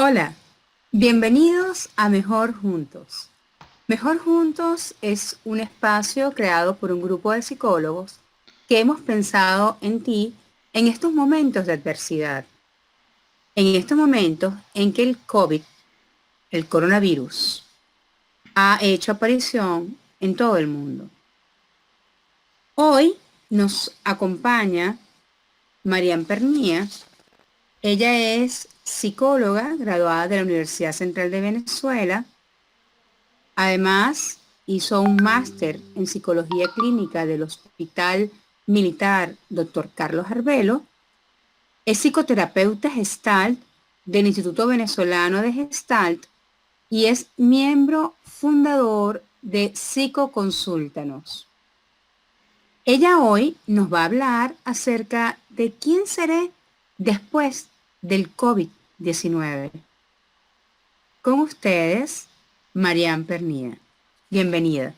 Hola, bienvenidos a Mejor Juntos. Mejor Juntos es un espacio creado por un grupo de psicólogos que hemos pensado en ti en estos momentos de adversidad, en estos momentos en que el COVID, el coronavirus, ha hecho aparición en todo el mundo. Hoy nos acompaña Marian Pernía. Ella es psicóloga graduada de la Universidad Central de Venezuela. Además, hizo un máster en psicología clínica del Hospital Militar Dr. Carlos Arbelo. Es psicoterapeuta Gestalt del Instituto Venezolano de Gestalt y es miembro fundador de Psicoconsúltanos. Ella hoy nos va a hablar acerca de quién seré después del COVID-19. Con ustedes, Marian Pernía. Bienvenida.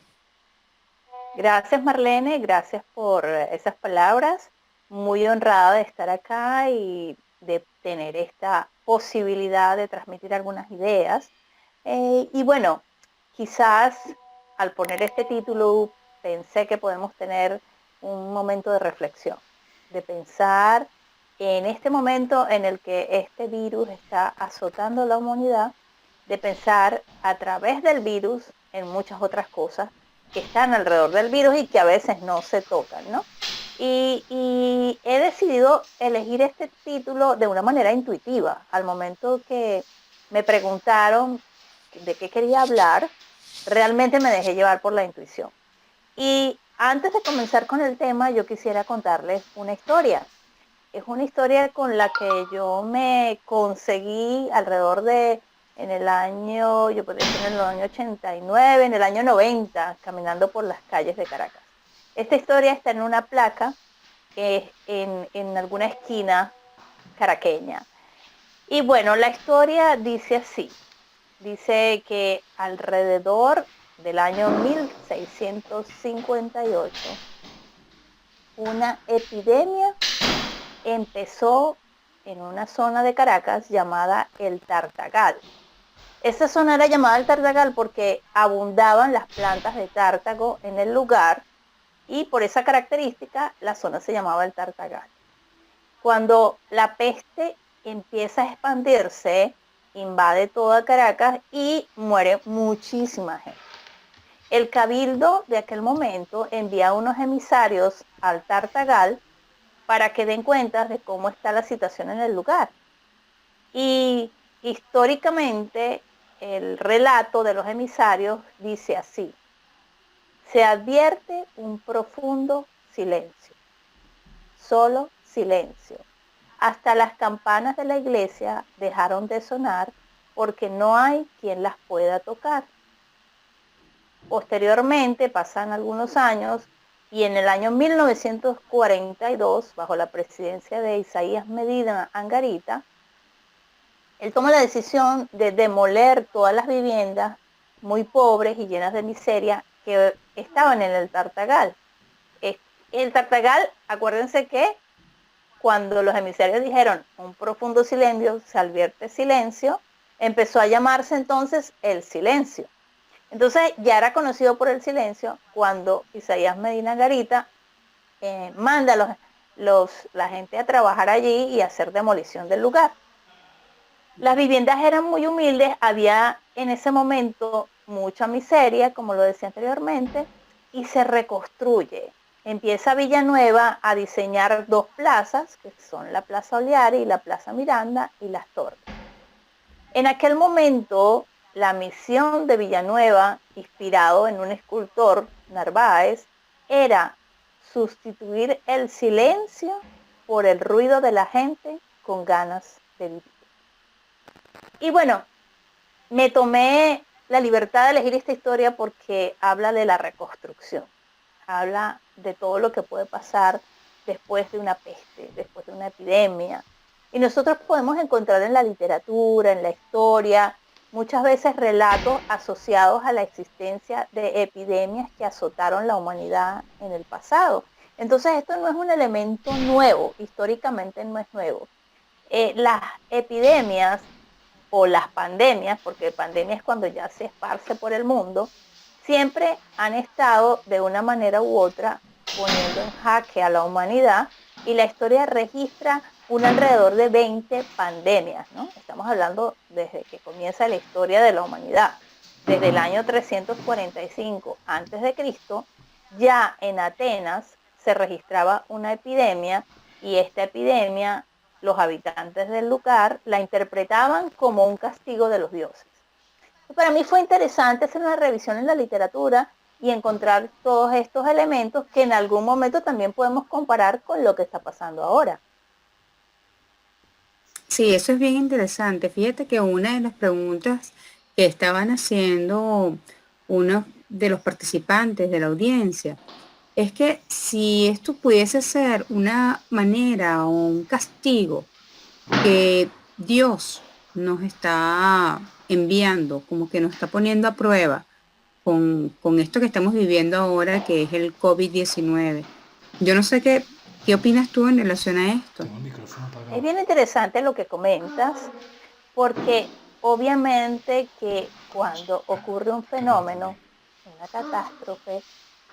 Gracias, Marlene, gracias por esas palabras. Muy honrada de estar acá y de tener esta posibilidad de transmitir algunas ideas. Y bueno, quizás al poner este título pensé que podemos tener un momento de reflexión, de pensar en este momento en el que este virus está azotando la humanidad, de pensar a través del virus en muchas otras cosas que están alrededor del virus y que a veces no se tocan, ¿no? Y he decidido elegir este título de una manera intuitiva. Al momento que me preguntaron de qué quería hablar, realmente me dejé llevar por la intuición. Y antes de comenzar con el tema, yo quisiera contarles una historia. Es una historia con la que yo me conseguí alrededor de, en el año, yo podría decir en el año 89, en el año 90, caminando por las calles de Caracas. Esta historia está en una placa en alguna esquina caraqueña. Y bueno, la historia dice así, dice que alrededor del año 1658, una epidemia empezó en una zona de Caracas llamada el Tartagal. Esa zona era llamada el Tartagal porque abundaban las plantas de tártago en el lugar y por esa característica la zona se llamaba el Tartagal. Cuando la peste empieza a expandirse, invade toda Caracas y muere muchísima gente. El cabildo de aquel momento envía unos emisarios al Tartagal para que den cuenta de cómo está la situación en el lugar. Y históricamente el relato de los emisarios dice así: se advierte un profundo silencio, solo silencio. Hasta las campanas de la iglesia dejaron de sonar porque no hay quien las pueda tocar. Posteriormente pasan algunos años y en el año 1942, bajo la presidencia de Isaías Medina Angarita, él toma la decisión de demoler todas las viviendas muy pobres y llenas de miseria que estaban en el Tartagal. El Tartagal, acuérdense que cuando los emisarios dijeron un profundo silencio, se advierte silencio, empezó a llamarse entonces el silencio. Entonces ya era conocido por el silencio cuando Isaías Medina Angarita manda a la gente a trabajar allí y a hacer demolición del lugar. Las viviendas eran muy humildes, había en ese momento mucha miseria, como lo decía anteriormente, y se reconstruye. Empieza Villanueva a diseñar dos plazas, que son la Plaza Oleari y la Plaza Miranda y Las Torres. En aquel momento, la misión de Villanueva, inspirado en un escultor, Narváez, era sustituir el silencio por el ruido de la gente con ganas de vivir. Y bueno, me tomé la libertad de elegir esta historia porque habla de la reconstrucción, habla de todo lo que puede pasar después de una peste, después de una epidemia. Y nosotros podemos encontrar en la literatura, en la historia, muchas veces relatos asociados a la existencia de epidemias que azotaron la humanidad en el pasado. Entonces esto no es un elemento nuevo, históricamente no es nuevo. Las epidemias o las pandemias, porque pandemia es cuando ya se esparce por el mundo, siempre han estado de una manera u otra poniendo en jaque a la humanidad, y la historia registra un alrededor de 20 pandemias, ¿no? Estamos hablando desde que comienza la historia de la humanidad. Desde el año 345 a.C., ya en Atenas se registraba una epidemia, y esta epidemia los habitantes del lugar la interpretaban como un castigo de los dioses. Para mí fue interesante hacer una revisión en la literatura y encontrar todos estos elementos que en algún momento también podemos comparar con lo que está pasando ahora. Sí, eso es bien interesante. Fíjate que una de las preguntas que estaban haciendo uno de los participantes de la audiencia es que si esto pudiese ser una manera o un castigo que Dios nos está enviando, como que nos está poniendo a prueba con esto que estamos viviendo ahora, que es el COVID-19. Yo no sé qué opinas tú en relación a esto. Tengo el micrófono Es apagado. bien interesante lo que comentas, porque obviamente que cuando ocurre un Qué raro también. fenómeno, una catástrofe,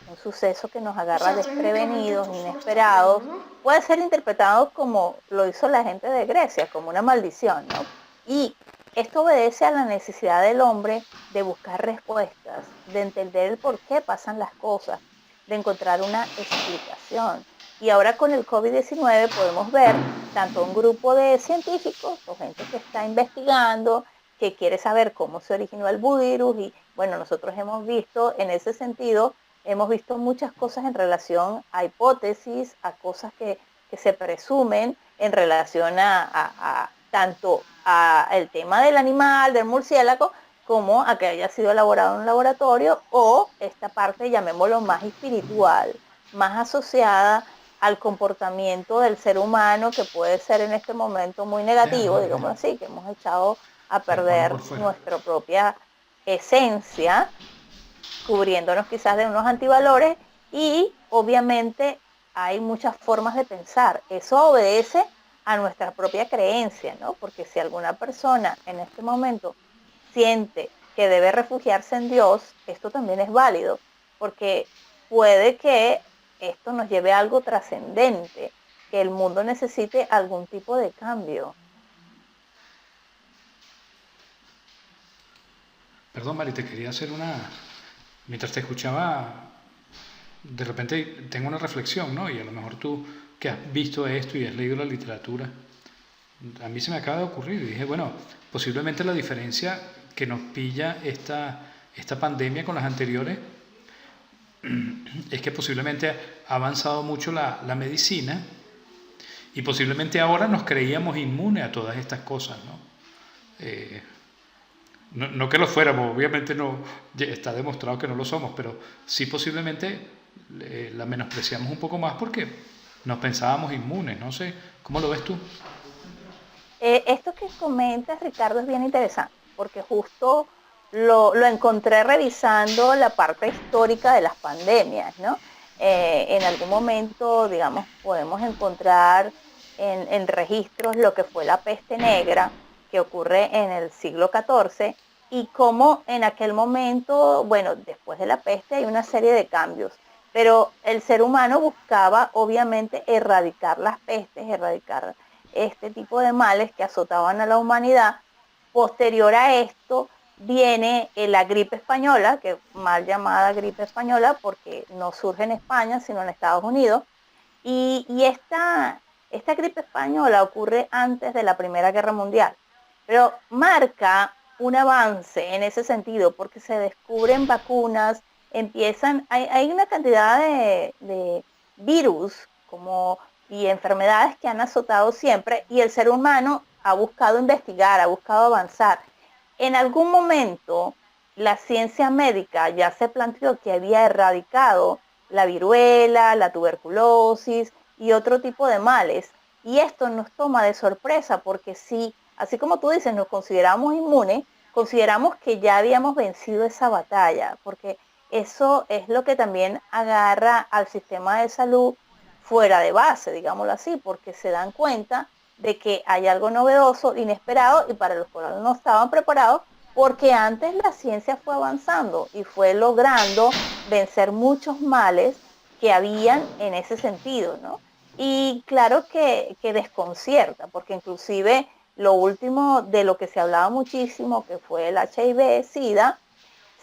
un suceso que nos agarra desprevenidos, inesperados, puede ser interpretado como lo hizo la gente de Grecia, como una maldición, ¿no? Y esto obedece a la necesidad del hombre de buscar respuestas, de entender el por qué pasan las cosas, de encontrar una explicación. Y ahora con el COVID-19 podemos ver tanto un grupo de científicos o gente que está investigando, que quiere saber cómo se originó el virus, y bueno, nosotros hemos visto en ese sentido, hemos visto muchas cosas en relación a hipótesis, a cosas que se presumen en relación a tanto a el tema del animal, del murciélago, como a que haya sido elaborado en un laboratorio, o esta parte, llamémoslo, más espiritual, más asociada al comportamiento del ser humano, que puede ser en este momento muy negativo, digamos Déjalo. así, que hemos echado a Pero ponlo por perder fuera. nuestra propia esencia, cubriéndonos quizás de unos antivalores, y obviamente hay muchas formas de pensar. Eso obedece a nuestra propia creencia, ¿no? Porque si alguna persona en este momento siente que debe refugiarse en Dios, esto también es válido, porque puede que esto nos lleve a algo trascendente, que el mundo necesite algún tipo de cambio. Perdón, Mari, te quería hacer una... Mientras te escuchaba, de repente tengo una reflexión, ¿no? Y a lo mejor tú que has visto esto y has leído la literatura, a mí se me acaba de ocurrir y dije, bueno, posiblemente la diferencia que nos pilla esta pandemia con las anteriores es que posiblemente ha avanzado mucho la medicina y posiblemente ahora nos creíamos inmunes a todas estas cosas, ¿no? Eh, no que lo fuéramos, obviamente no está demostrado que no lo somos, pero sí posiblemente la menospreciamos un poco más porque nos pensábamos inmunes, no sé, ¿cómo lo ves tú? Esto que comentas, Ricardo, es bien interesante, porque justo lo encontré revisando la parte histórica de las pandemias, ¿no? En algún momento, digamos, podemos encontrar en registros lo que fue la peste negra, que ocurre en el siglo XIV, y cómo en aquel momento, bueno, después de la peste hay una serie de cambios, pero el ser humano buscaba obviamente erradicar las pestes, erradicar este tipo de males que azotaban a la humanidad. Posterior a esto viene la gripe española, que mal llamada gripe española porque no surge en España, sino en Estados Unidos. Y esta gripe española ocurre antes de la Primera Guerra Mundial, pero marca un avance en ese sentido, porque se descubren vacunas, hay una cantidad de virus como, y enfermedades que han azotado siempre, y el ser humano ha buscado investigar, ha buscado avanzar. En algún momento, la ciencia médica ya se planteó que había erradicado la viruela, la tuberculosis y otro tipo de males. Y esto nos toma de sorpresa, porque si, así como tú dices, nos consideramos inmunes, consideramos que ya habíamos vencido esa batalla, porque eso es lo que también agarra al sistema de salud fuera de base, digámoslo así, porque se dan cuenta de que hay algo novedoso, inesperado y para los cuales no estaban preparados, porque antes la ciencia fue avanzando y fue logrando vencer muchos males que habían en ese sentido, ¿no? Y claro que desconcierta, porque inclusive lo último de lo que se hablaba muchísimo, que fue el HIV, SIDA,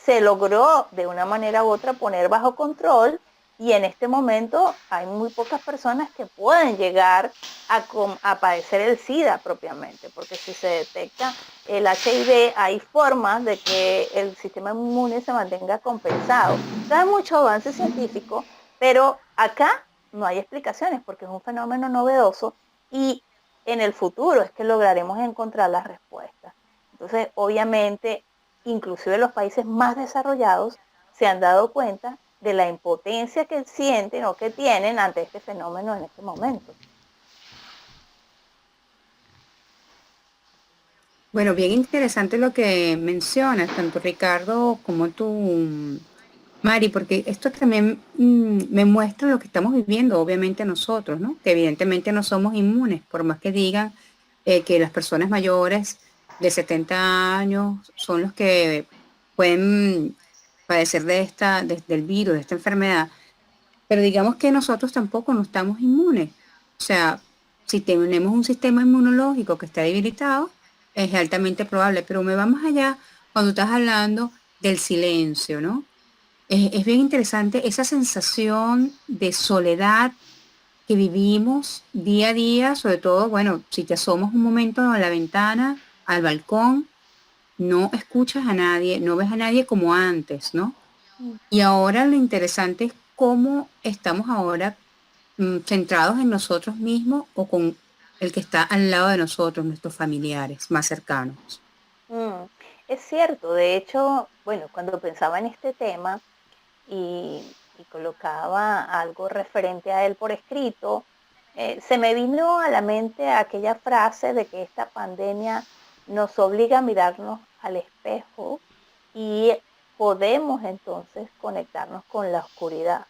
se logró de una manera u otra poner bajo control y en este momento hay muy pocas personas que pueden llegar a padecer el SIDA propiamente, porque si se detecta el HIV hay formas de que el sistema inmune se mantenga compensado. Entonces hay mucho avance científico, pero acá no hay explicaciones porque es un fenómeno novedoso y en el futuro es que lograremos encontrar las respuestas. Entonces, obviamente, inclusive los países más desarrollados se han dado cuenta de la impotencia que sienten o que tienen ante este fenómeno en este momento. Bueno, bien interesante lo que mencionas, tanto Ricardo como tú, Mari, porque esto también me muestra lo que estamos viviendo, obviamente nosotros, ¿no? Que evidentemente no somos inmunes, por más que digan que las personas mayores de 70 años son los que pueden padecer del virus, de esta enfermedad, pero digamos que nosotros tampoco no estamos inmunes. O sea, si tenemos un sistema inmunológico que está debilitado, es altamente probable, pero me va más allá cuando estás hablando del silencio, ¿no? Es bien interesante esa sensación de soledad que vivimos día a día, sobre todo, bueno, si te asomas un momento a la ventana, al balcón, no escuchas a nadie, no ves a nadie como antes, ¿no? Y ahora lo interesante es cómo estamos ahora centrados en nosotros mismos o con el que está al lado de nosotros, nuestros familiares más cercanos. Mm, es cierto, de hecho, bueno, cuando pensaba en este tema y colocaba algo referente a él por escrito, se me vino a la mente aquella frase de que esta pandemia nos obliga a mirarnos al espejo y podemos entonces conectarnos con la oscuridad.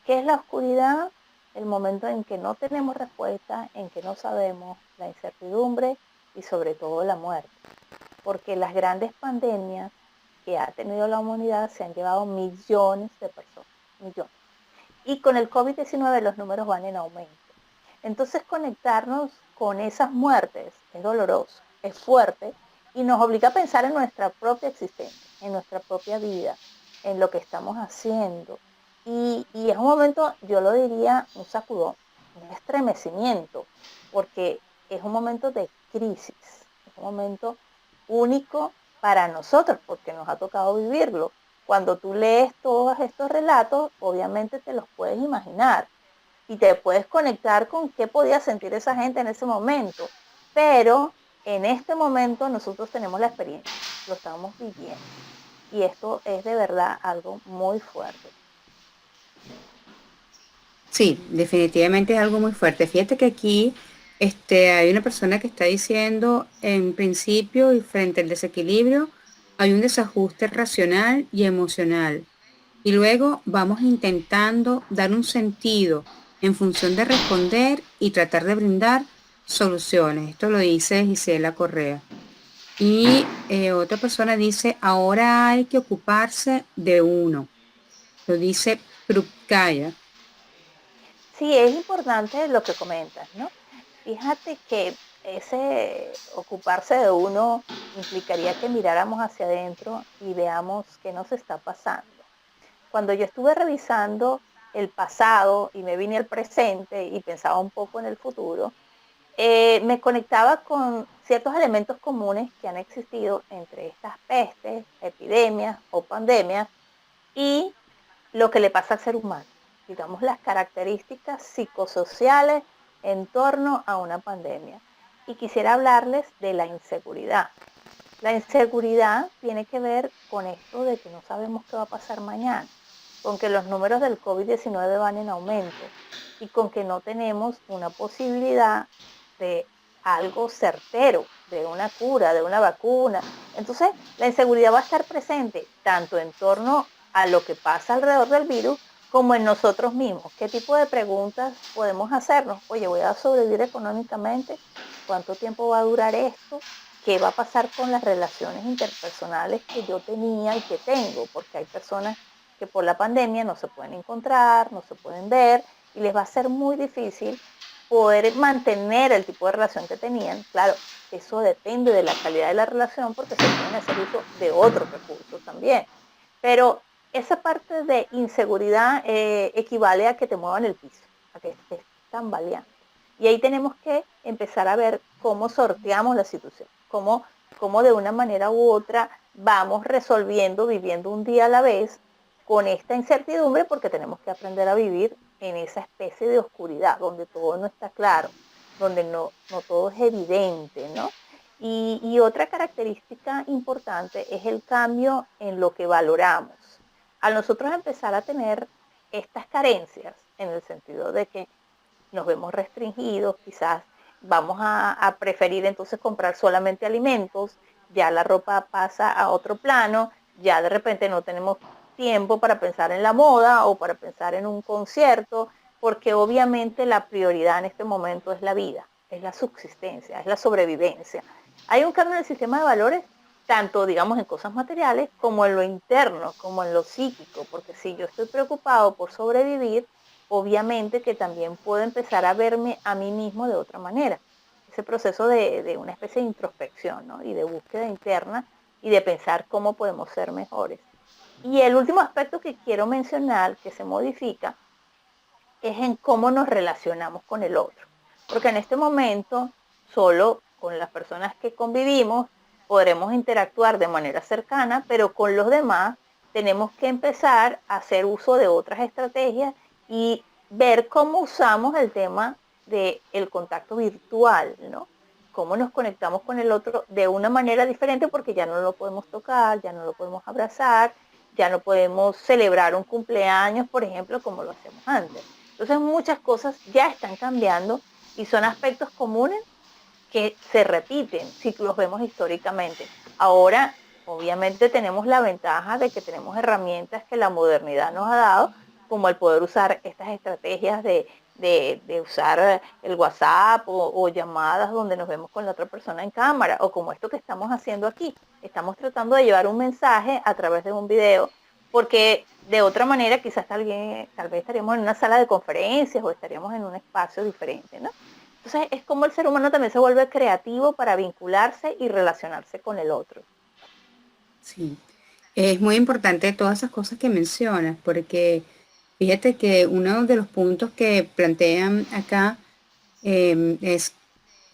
¿Qué es la oscuridad? El momento en que no tenemos respuesta, en que no sabemos, la incertidumbre y sobre todo la muerte. Porque las grandes pandemias que ha tenido la humanidad se han llevado millones de personas, millones. Y con el COVID-19 los números van en aumento. Entonces conectarnos con esas muertes es doloroso, es fuerte y nos obliga a pensar en nuestra propia existencia, en nuestra propia vida, en lo que estamos haciendo. Y es un momento, yo lo diría, un sacudón, un estremecimiento, porque es un momento de crisis, es un momento único para nosotros, porque nos ha tocado vivirlo. Cuando tú lees todos estos relatos, obviamente te los puedes imaginar y te puedes conectar con qué podía sentir esa gente en ese momento. Pero en este momento nosotros tenemos la experiencia, lo estamos viviendo. Y esto es de verdad algo muy fuerte. Sí, definitivamente es algo muy fuerte. Fíjate que aquí hay una persona que está diciendo, en principio y frente al desequilibrio, hay un desajuste racional y emocional. Y luego vamos intentando dar un sentido en función de responder y tratar de brindar soluciones. Esto lo dice Gisela Correa. Y otra persona dice, ahora hay que ocuparse de uno. Lo dice Prupkaya. Sí, es importante lo que comentas, ¿no? Fíjate que ese ocuparse de uno implicaría que miráramos hacia adentro y veamos qué nos está pasando. Cuando yo estuve revisando el pasado y me vine al presente y pensaba un poco en el futuro, me conectaba con ciertos elementos comunes que han existido entre estas pestes, epidemias o pandemias y lo que le pasa al ser humano, digamos las características psicosociales en torno a una pandemia. Y quisiera hablarles de la inseguridad. La inseguridad tiene que ver con esto de que no sabemos qué va a pasar mañana, con que los números del COVID-19 van en aumento y con que no tenemos una posibilidad de algo certero, de una cura, de una vacuna. Entonces, la inseguridad va a estar presente tanto en torno a lo que pasa alrededor del virus como en nosotros mismos. ¿Qué tipo de preguntas podemos hacernos? Oye, ¿voy a sobrevivir económicamente? ¿Cuánto tiempo va a durar esto? ¿Qué va a pasar con las relaciones interpersonales que yo tenía y que tengo? Porque hay personas que por la pandemia no se pueden encontrar, no se pueden ver y les va a ser muy difícil poder mantener el tipo de relación que tenían. Claro, eso depende de la calidad de la relación porque se pueden hacer uso de otros recursos también. Pero esa parte de inseguridad equivale a que te muevan el piso, a que estés tambaleando. Y ahí tenemos que empezar a ver cómo sorteamos la situación, cómo de una manera u otra vamos resolviendo, viviendo un día a la vez con esta incertidumbre, porque tenemos que aprender a vivir en esa especie de oscuridad, donde todo no está claro, donde no todo es evidente, ¿no? Y otra característica importante es el cambio en lo que valoramos. Al nosotros empezar a tener estas carencias, en el sentido de que nos vemos restringidos, quizás vamos a preferir entonces comprar solamente alimentos, ya la ropa pasa a otro plano, ya de repente no tenemos tiempo para pensar en la moda o para pensar en un concierto, porque obviamente la prioridad en este momento es la vida, es la subsistencia, es la sobrevivencia. Hay un cambio en el sistema de valores, tanto digamos en cosas materiales como en lo interno, como en lo psíquico, porque si yo estoy preocupado por sobrevivir, obviamente que también puedo empezar a verme a mí mismo de otra manera. Ese proceso de una especie de introspección, ¿no? Y de búsqueda interna y de pensar cómo podemos ser mejores. Y el último aspecto que quiero mencionar que se modifica es en cómo nos relacionamos con el otro. Porque en este momento, solo con las personas que convivimos, podremos interactuar de manera cercana, pero con los demás tenemos que empezar a hacer uso de otras estrategias y ver cómo usamos el tema del contacto virtual, ¿no? Cómo nos conectamos con el otro de una manera diferente porque ya no lo podemos tocar, ya no lo podemos abrazar, ya no podemos celebrar un cumpleaños, por ejemplo, como lo hacemos antes. Entonces muchas cosas ya están cambiando y son aspectos comunes que se repiten si los vemos históricamente. Ahora, obviamente tenemos la ventaja de que tenemos herramientas que la modernidad nos ha dado, como el poder usar estas estrategias de usar el WhatsApp o llamadas donde nos vemos con la otra persona en cámara, o como esto que estamos haciendo aquí. Estamos tratando de llevar un mensaje a través de un video, porque de otra manera quizás tal vez estaríamos en una sala de conferencias o estaríamos en un espacio diferente, ¿no? Entonces es como el ser humano también se vuelve creativo para vincularse y relacionarse con el otro. Sí, es muy importante todas esas cosas que mencionas, porque fíjate que uno de los puntos que plantean acá es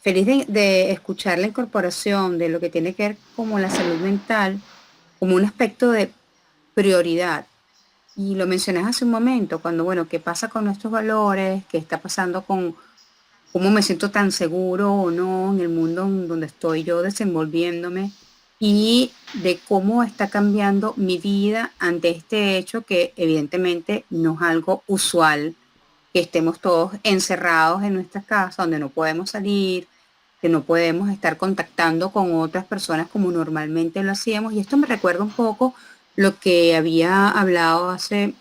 feliz de escuchar la incorporación de lo que tiene que ver como la salud mental como un aspecto de prioridad. Y lo mencionas hace un momento, cuando, bueno, ¿qué pasa con nuestros valores? ¿Qué está pasando con cómo me siento tan seguro o no en el mundo en donde estoy yo desenvolviéndome? Y de cómo está cambiando mi vida ante este hecho que evidentemente no es algo usual, que estemos todos encerrados en nuestra casa, donde no podemos salir, que no podemos estar contactando con otras personas como normalmente lo hacíamos. Y esto me recuerda un poco lo que había hablado hace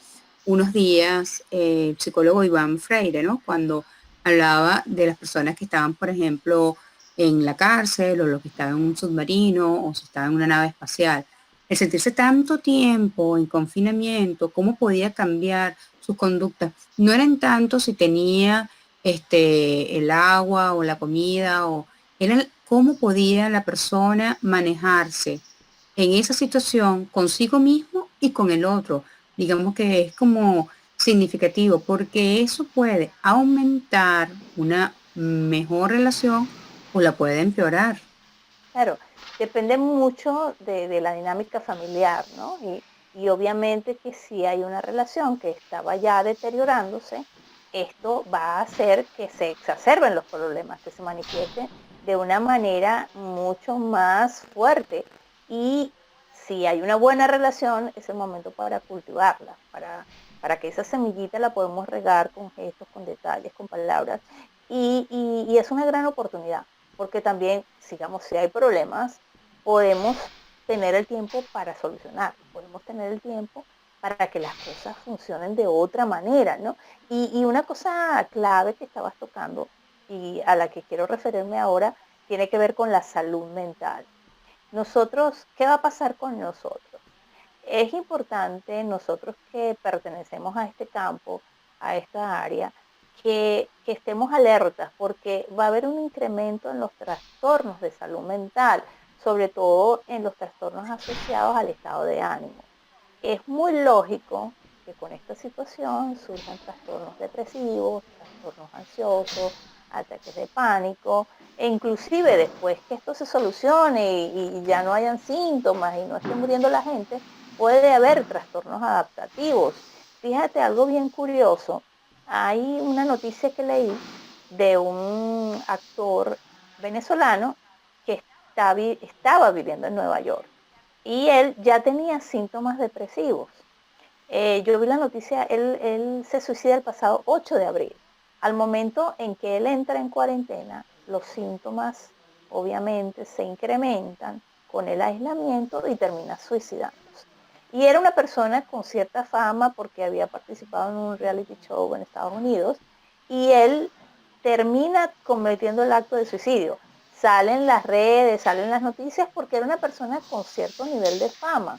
unos días el psicólogo Iván Freire, ¿no? Cuando hablaba de las personas que estaban, por ejemplo, en la cárcel o los que estaban en un submarino o si estaban en una nave espacial. El sentirse tanto tiempo en confinamiento, cómo podía cambiar sus conductas. No eran tanto si tenía el agua o la comida, o era cómo podía la persona manejarse en esa situación consigo mismo y con el otro. Digamos que es como significativo porque eso puede aumentar una mejor relación o la puede empeorar. Claro, depende mucho de la dinámica familiar, ¿no? Y obviamente que si hay una relación que estaba ya deteriorándose, esto va a hacer que se exacerben los problemas, que se manifiesten de una manera mucho más fuerte. Y si hay una buena relación, es el momento para cultivarla, para que esa semillita la podemos regar con gestos, con detalles, con palabras. Y es una gran oportunidad porque también, digamos, si hay problemas, podemos tener el tiempo para solucionarlos, podemos tener el tiempo para que las cosas funcionen de otra manera, ¿no? Y una cosa clave que estabas tocando y a la que quiero referirme ahora tiene que ver con la salud mental. Nosotros, ¿qué va a pasar con nosotros? Es importante nosotros que pertenecemos a este campo, a esta área, que estemos alertas porque va a haber un incremento en los trastornos de salud mental, sobre todo en los trastornos asociados al estado de ánimo. Es muy lógico que con esta situación surjan trastornos depresivos, trastornos ansiosos, ataques de pánico, e inclusive después que esto se solucione y ya no hayan síntomas y no esté muriendo la gente, puede haber trastornos adaptativos. Fíjate algo bien curioso. Hay una noticia que leí de un actor venezolano que estaba viviendo en Nueva York y él ya tenía síntomas depresivos. Yo vi la noticia, él se suicida el pasado 8 de abril. Al momento en que él entra en cuarentena, los síntomas obviamente se incrementan con el aislamiento y termina suicidándose. Y era una persona con cierta fama porque había participado en un reality show en Estados Unidos y él termina cometiendo el acto de suicidio. Salen las redes, salen las noticias porque era una persona con cierto nivel de fama.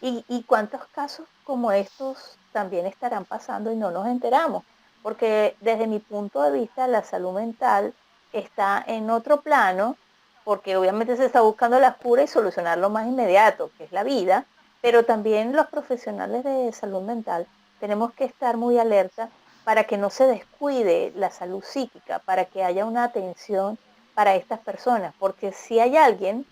Y cuántos casos como estos también estarán pasando y no nos enteramos, porque desde mi punto de vista la salud mental está en otro plano, porque obviamente se está buscando la cura y solucionar lo más inmediato, que es la vida, pero también los profesionales de salud mental tenemos que estar muy alerta para que no se descuide la salud psíquica, para que haya una atención para estas personas, porque si hay alguien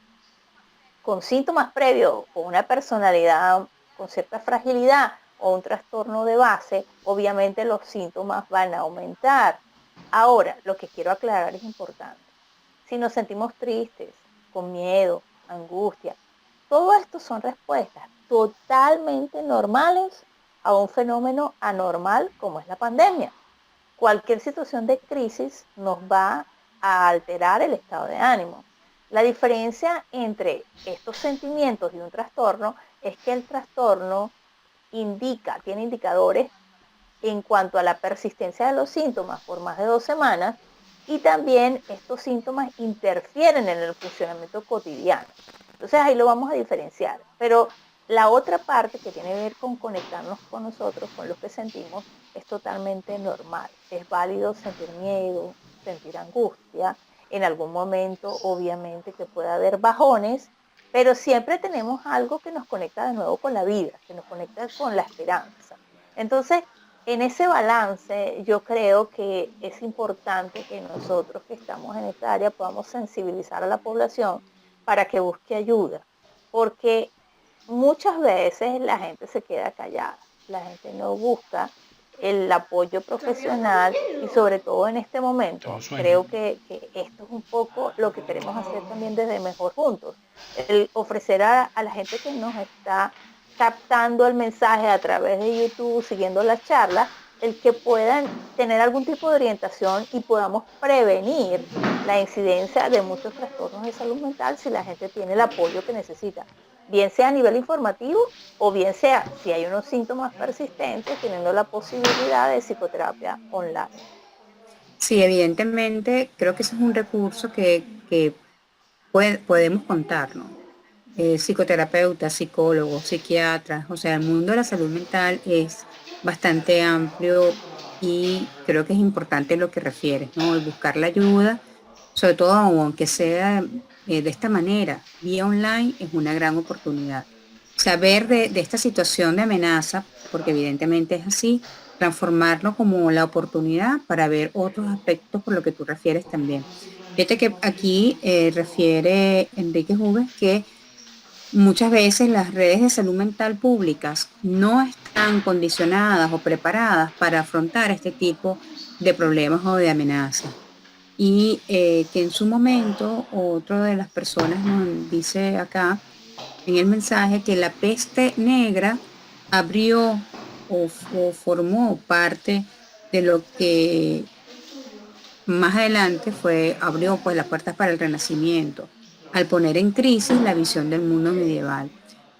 con síntomas previos o una personalidad con cierta fragilidad o un trastorno de base, obviamente los síntomas van a aumentar. Ahora, lo que quiero aclarar es importante. Si nos sentimos tristes, con miedo, angustia, todo esto son respuestas totalmente normales a un fenómeno anormal como es la pandemia. Cualquier situación de crisis nos va a alterar el estado de ánimo. La diferencia entre estos sentimientos y un trastorno es que el trastorno tiene indicadores en cuanto a la persistencia de los síntomas por más de 2 semanas y también estos síntomas interfieren en el funcionamiento cotidiano. Entonces ahí lo vamos a diferenciar. Pero la otra parte que tiene que ver con conectarnos con nosotros, con lo que sentimos, es totalmente normal. Es válido sentir miedo, sentir angustia. En algún momento, obviamente, que pueda haber bajones, pero siempre tenemos algo que nos conecta de nuevo con la vida, que nos conecta con la esperanza. Entonces, en ese balance, yo creo que es importante que nosotros que estamos en esta área podamos sensibilizar a la población para que busque ayuda, porque muchas veces la gente se queda callada, la gente no busca el apoyo profesional y sobre todo en este momento creo que esto es un poco lo que queremos hacer también desde Mejor Juntos, el ofrecer a la gente que nos está captando el mensaje a través de YouTube, siguiendo las charlas, el que puedan tener algún tipo de orientación y podamos prevenir la incidencia de muchos trastornos de salud mental si la gente tiene el apoyo que necesita, bien sea a nivel informativo o bien sea, si hay unos síntomas persistentes, teniendo la posibilidad de psicoterapia online. Sí, evidentemente creo que ese es un recurso que podemos contar, ¿no? Psicoterapeutas, psicólogos, psiquiatras, o sea, el mundo de la salud mental es bastante amplio y creo que es importante lo que refieres, ¿no? El buscar la ayuda, sobre todo aunque sea de esta manera, vía online, es una gran oportunidad. Saber de esta situación de amenaza, porque evidentemente es así, transformarlo como la oportunidad para ver otros aspectos por lo que tú refieres también. Fíjate que aquí refiere Enrique Juves que muchas veces las redes de salud mental públicas no están condicionadas o preparadas para afrontar este tipo de problemas o de amenazas. Y que en su momento, otra de las personas nos dice acá en el mensaje que la peste negra abrió o formó parte de lo que más adelante abrió pues las puertas para el Renacimiento, al poner en crisis la visión del mundo medieval.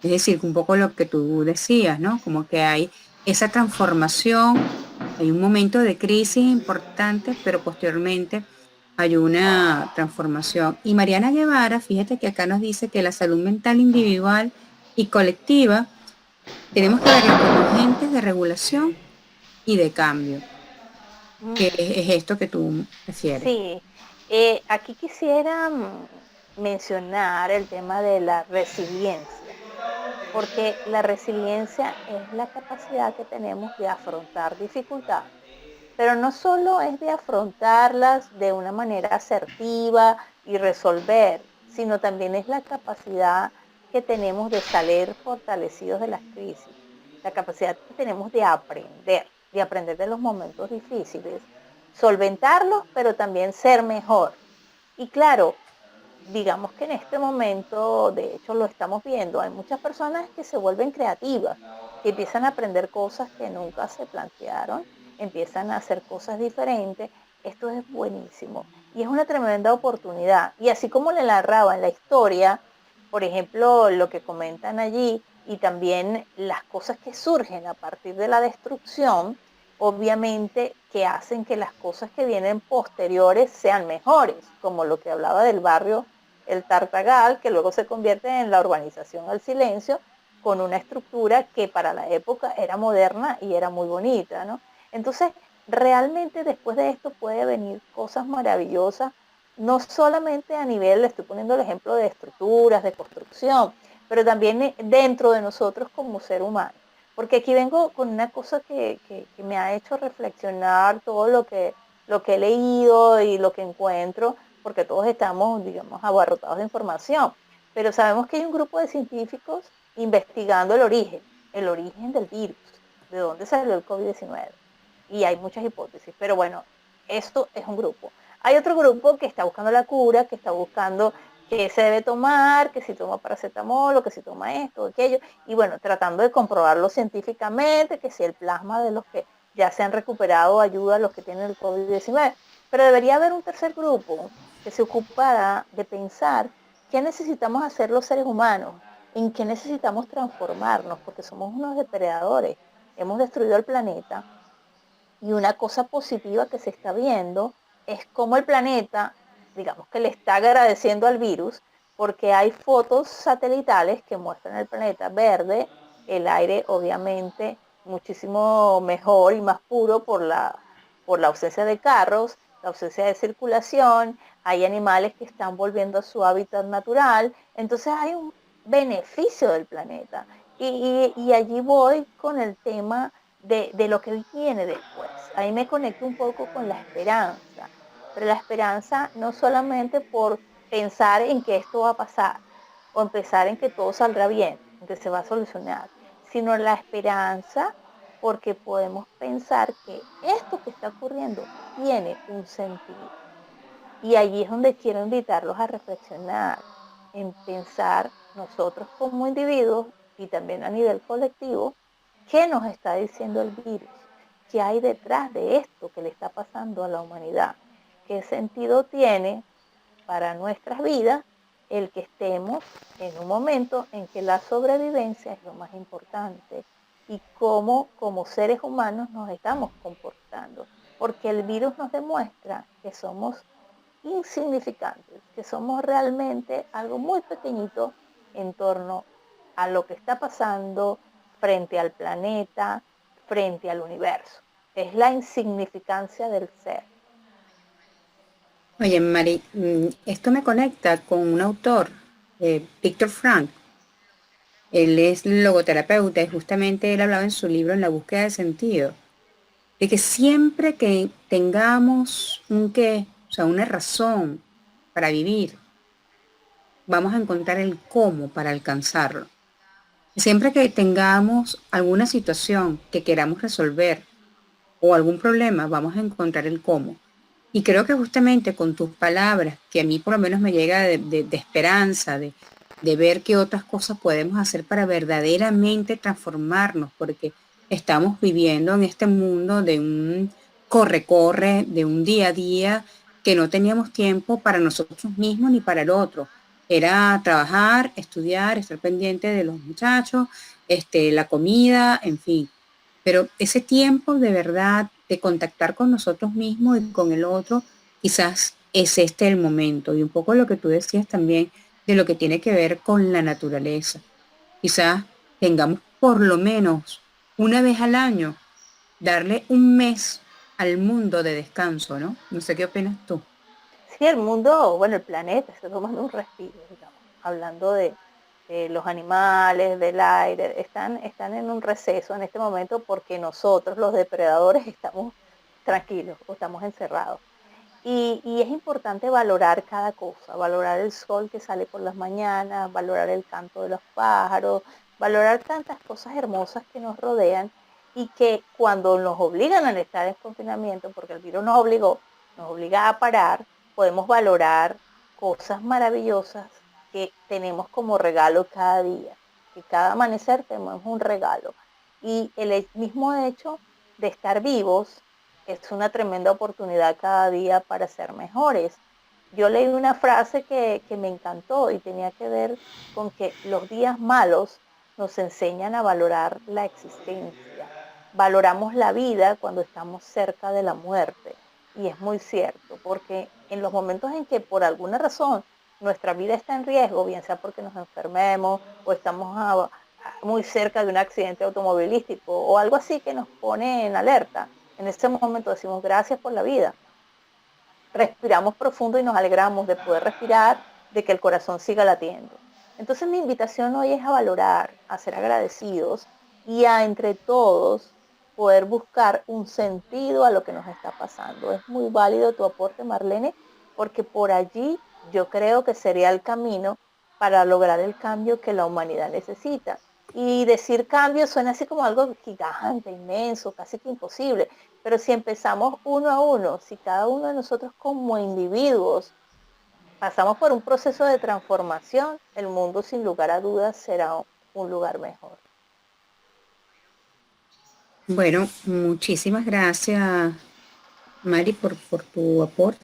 Es decir, un poco lo que tú decías, ¿no? Como que hay esa transformación Hay un momento de crisis importante, pero posteriormente hay una transformación. Y Mariana Guevara, fíjate que acá nos dice que la salud mental individual y colectiva tenemos que verla como agentes de regulación y de cambio, que es esto que tú refieres. Sí, aquí quisiera mencionar el tema de la resiliencia, porque la resiliencia es la capacidad que tenemos de afrontar dificultades, pero no solo es de afrontarlas de una manera asertiva y resolver, sino también es la capacidad que tenemos de salir fortalecidos de las crisis, la capacidad que tenemos de aprender de los momentos difíciles, solventarlos, pero también ser mejor. Y claro, digamos que en este momento, de hecho lo estamos viendo, hay muchas personas que se vuelven creativas, que empiezan a aprender cosas que nunca se plantearon, empiezan a hacer cosas diferentes. Esto es buenísimo y es una tremenda oportunidad. Y así como le narraba en la historia, por ejemplo, lo que comentan allí y también las cosas que surgen a partir de la destrucción, obviamente que hacen que las cosas que vienen posteriores sean mejores, como lo que hablaba del barrio el Tartagal, que luego se convierte en la urbanización al silencio, con una estructura que para la época era moderna y era muy bonita, ¿no? Entonces, realmente después de esto puede venir cosas maravillosas, no solamente a nivel, le estoy poniendo el ejemplo de estructuras, de construcción, pero también dentro de nosotros como ser humano. Porque aquí vengo con una cosa que me ha hecho reflexionar todo lo que he leído y lo que encuentro, porque todos estamos, digamos, abarrotados de información, pero sabemos que hay un grupo de científicos investigando el origen del virus, de dónde salió el COVID-19. Y hay muchas hipótesis, pero bueno, esto es un grupo. Hay otro grupo que está buscando la cura, que está buscando qué se debe tomar, que si toma paracetamol o que si toma esto o aquello, y bueno, tratando de comprobarlo científicamente, que si el plasma de los que ya se han recuperado ayuda a los que tienen el COVID-19. Pero debería haber un tercer grupo que se ocupara de pensar qué necesitamos hacer los seres humanos, en qué necesitamos transformarnos, porque somos unos depredadores, hemos destruido el planeta y una cosa positiva que se está viendo es cómo el planeta, digamos que le está agradeciendo al virus, porque hay fotos satelitales que muestran el planeta verde, el aire obviamente muchísimo mejor y más puro por la ausencia de carros, la ausencia de circulación, hay animales que están volviendo a su hábitat natural, entonces hay un beneficio del planeta. Y allí voy con el tema de lo que viene después. Ahí me conecto un poco con la esperanza, pero la esperanza no solamente por pensar en que esto va a pasar o en pensar en que todo saldrá bien, en que se va a solucionar, sino la esperanza porque podemos pensar que esto que está ocurriendo tiene un sentido. Y allí es donde quiero invitarlos a reflexionar, en pensar nosotros como individuos y también a nivel colectivo, qué nos está diciendo el virus, qué hay detrás de esto que le está pasando a la humanidad, qué sentido tiene para nuestras vidas el que estemos en un momento en que la sobrevivencia es lo más importante y cómo como seres humanos nos estamos comportando, porque el virus nos demuestra que somos insignificantes, que somos realmente algo muy pequeñito en torno a lo que está pasando frente al planeta, frente al universo. Es la insignificancia del ser. Oye, Mari, esto me conecta con un autor, Víctor Frank. Él es logoterapeuta y justamente él hablaba en su libro En la búsqueda de sentido, de que siempre que tengamos un qué, o sea, una razón para vivir, vamos a encontrar el cómo para alcanzarlo. Siempre que tengamos alguna situación que queramos resolver o algún problema, vamos a encontrar el cómo. Y creo que justamente con tus palabras, que a mí por lo menos me llega de esperanza, de ver qué otras cosas podemos hacer para verdaderamente transformarnos, porque estamos viviendo en este mundo de un corre-corre, de un día a día, que no teníamos tiempo para nosotros mismos ni para el otro. Era trabajar, estudiar, estar pendiente de los muchachos, la comida, en fin. Pero ese tiempo de verdad de contactar con nosotros mismos y con el otro, quizás es este el momento. Y un poco lo que tú decías también de lo que tiene que ver con la naturaleza. Quizás tengamos por lo menos una vez al año, darle un mes al mundo de descanso, ¿no? No sé qué opinas tú. Sí, el mundo, bueno, el planeta está tomando un respiro, digamos, hablando de los animales, del aire, están en un receso en este momento porque nosotros, los depredadores, estamos tranquilos o estamos encerrados. Y es importante valorar cada cosa, valorar el sol que sale por las mañanas, valorar el canto de los pájaros, valorar tantas cosas hermosas que nos rodean y que cuando nos obligan a estar en confinamiento, porque el virus nos obliga a parar, podemos valorar cosas maravillosas que tenemos como regalo cada día, que cada amanecer tenemos un regalo. Y el mismo hecho de estar vivos es una tremenda oportunidad cada día para ser mejores. Yo leí una frase que me encantó y tenía que ver con que los días malos nos enseñan a valorar la existencia. Valoramos la vida cuando estamos cerca de la muerte. Y es muy cierto, porque en los momentos en que por alguna razón nuestra vida está en riesgo, bien sea porque nos enfermemos o estamos muy cerca de un accidente automovilístico o algo así que nos pone en alerta, en ese momento decimos gracias por la vida. Respiramos profundo y nos alegramos de poder respirar, de que el corazón siga latiendo. Entonces mi invitación hoy es a valorar, a ser agradecidos y a entre todos poder buscar un sentido a lo que nos está pasando. Es muy válido tu aporte, Marlene, porque por allí yo creo que sería el camino para lograr el cambio que la humanidad necesita. Y decir cambio suena así como algo gigante, inmenso, casi que imposible. Pero si empezamos uno a uno, si cada uno de nosotros como individuos pasamos por un proceso de transformación, el mundo sin lugar a dudas será un lugar mejor. Bueno, muchísimas gracias, Mari, por tu aporte.